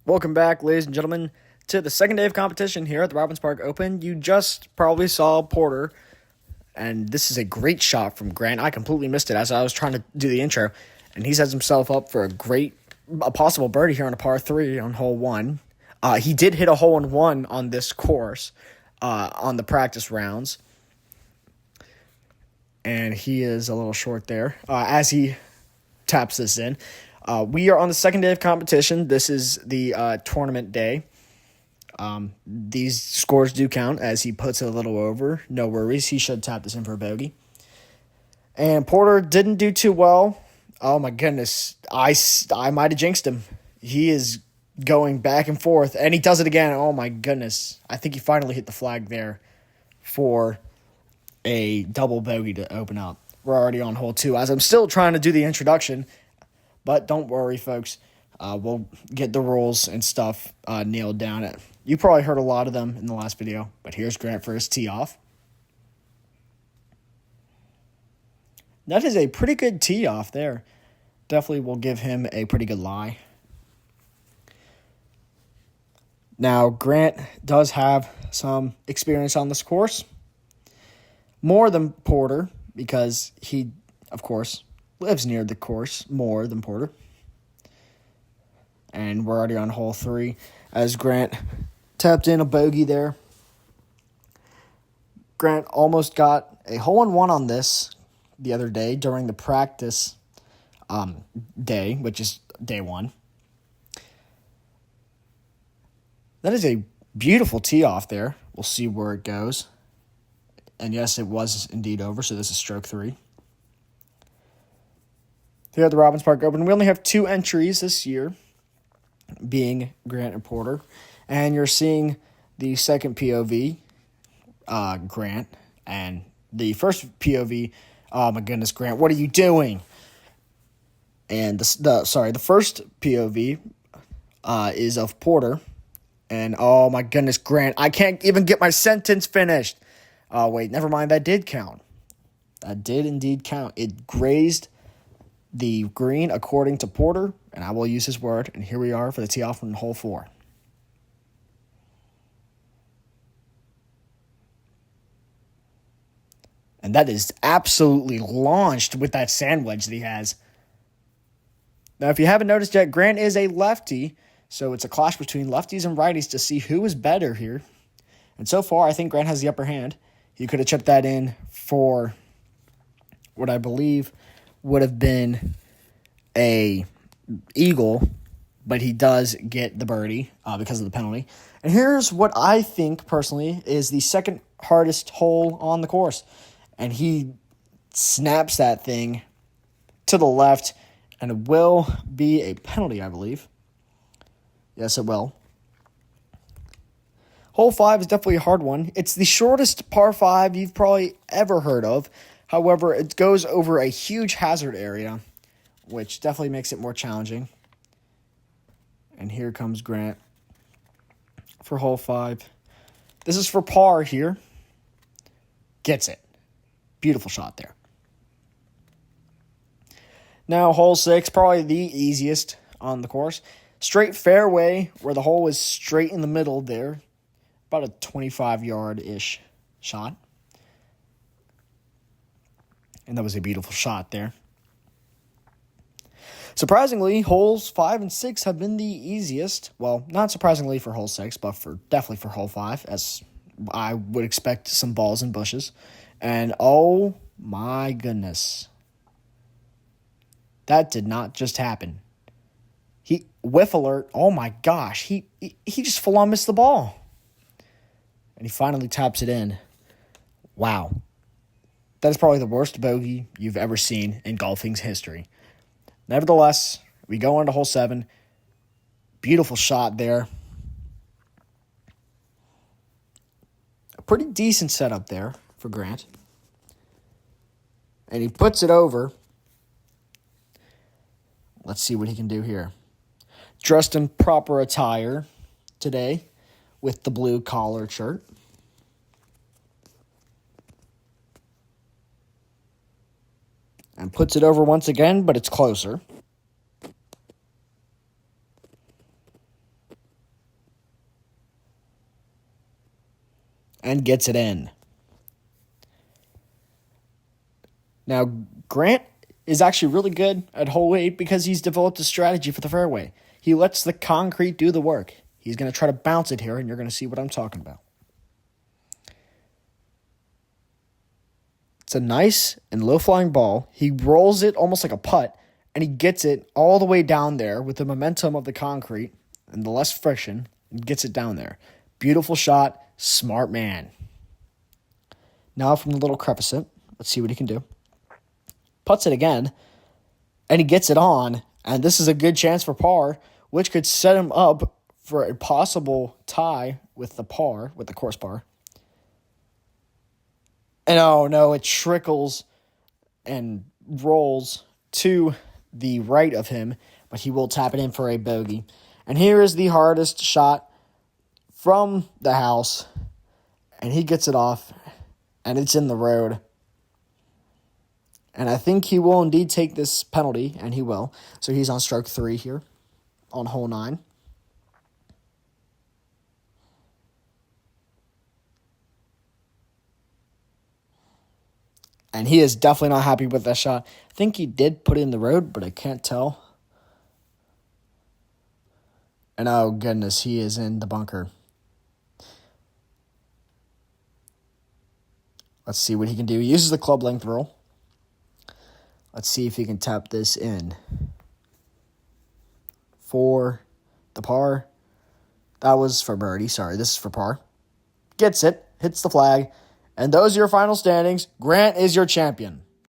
Welcome back, ladies and gentlemen, to the second day of competition here at the Robbins Park Open. You just probably saw Porter, and this is a great shot from Grant. I completely missed it as I was trying to do the intro, and he sets himself up for a possible birdie here on a par 3 on hole 1. He did hit a hole-in-one on this course on the practice rounds, and he is a little short there as he taps this in. We are on the second day of competition. This is the tournament day. These scores do count as he puts it a little over. No worries. He should tap this in for a bogey. And Porter didn't do too well. Oh, my goodness. I might have jinxed him. He is going back and forth, and he does it again. Oh, my goodness. I think he finally hit the flag there for a double bogey to open up. We're already on hole 2 as I'm still trying to do the introduction. But don't worry, folks. We'll get the rules and stuff nailed down. You probably heard a lot of them in the last video, but here's Grant for his tee off. That is a pretty good tee off there. Definitely will give him a pretty good lie. Now, Grant does have some experience on this course. More than Porter, because he, of course, lives near the course more than Porter. And we're already on hole 3 as Grant tapped in a bogey there. Grant almost got a hole-in-one on this the other day during the practice day, which is day 1. That is a beautiful tee off there. We'll see where it goes. And yes, it was indeed over, so this is stroke 3. Here at the Robbins Park Open, we only have 2 entries this year, being Grant and Porter. And you're seeing the second POV, Grant, and the first POV, oh my goodness, Grant, what are you doing? And the first POV is of Porter. And oh my goodness, Grant, I can't even get my sentence finished. Oh, wait, never mind, that did count. That did indeed count. It grazed the green according to Porter, and I will use his word. And here we are for the tee off on hole 4. And that is absolutely launched with that sand wedge that he has. Now, if you haven't noticed yet, Grant is a lefty, so it's a clash between lefties and righties to see who is better here. And so far, I think Grant has the upper hand. He could have chipped that in for what I believe would have been a eagle, but he does get the birdie because of the penalty. And here's what I think, personally, is the second hardest hole on the course. And he snaps that thing to the left, and it will be a penalty, I believe. Yes, it will. Hole 5 is definitely a hard one. It's the shortest par 5 you've probably ever heard of. However, it goes over a huge hazard area, which definitely makes it more challenging. And here comes Grant for hole 5. This is for par here. Gets it. Beautiful shot there. Now, hole 6, probably the easiest on the course. Straight fairway, where the hole is straight in the middle there. About a 25-yard-ish shot. And that was a beautiful shot there. Surprisingly, holes 5 and 6 have been the easiest. Well, not surprisingly for hole 6, but definitely for hole 5, as I would expect some balls and bushes. And oh my goodness. That did not just happen. Whiff alert, oh my gosh, he just full on missed the ball. And he finally taps it in. Wow. That is probably the worst bogey you've ever seen in golfing's history. Nevertheless, we go on to hole 7. Beautiful shot there. A pretty decent setup there for Grant. And he puts it over. Let's see what he can do here. Dressed in proper attire today with the blue collared shirt. And puts it over once again, but it's closer. and gets it in. Now, Grant is actually really good at hole 8 because he's developed a strategy for the fairway. He lets the concrete do the work. He's going to try to bounce it here, and you're going to see what I'm talking about. It's a nice and low-flying ball. He rolls it almost like a putt, and he gets it all the way down there with the momentum of the concrete and the less friction, and gets it down there. Beautiful shot, smart man. Now from the little crevice, let's see what he can do. Putts it again, and he gets it on, and this is a good chance for par, which could set him up for a possible tie with the course par. And oh no, it trickles and rolls to the right of him, but he will tap it in for a bogey. And here is the hardest shot from the house, and he gets it off, and it's in the road. And I think he will indeed take this penalty, and he will. So he's on stroke 3 here on hole 9. And he is definitely not happy with that shot. I think he did put it in the road, but I can't tell. And oh goodness, he is in the bunker. Let's see what he can do. He uses the club length rule. Let's see if he can tap this in for the par. That was for birdie. Sorry, this is for par. Gets it, hits the flag, and those are your final standings. Grant is your champion.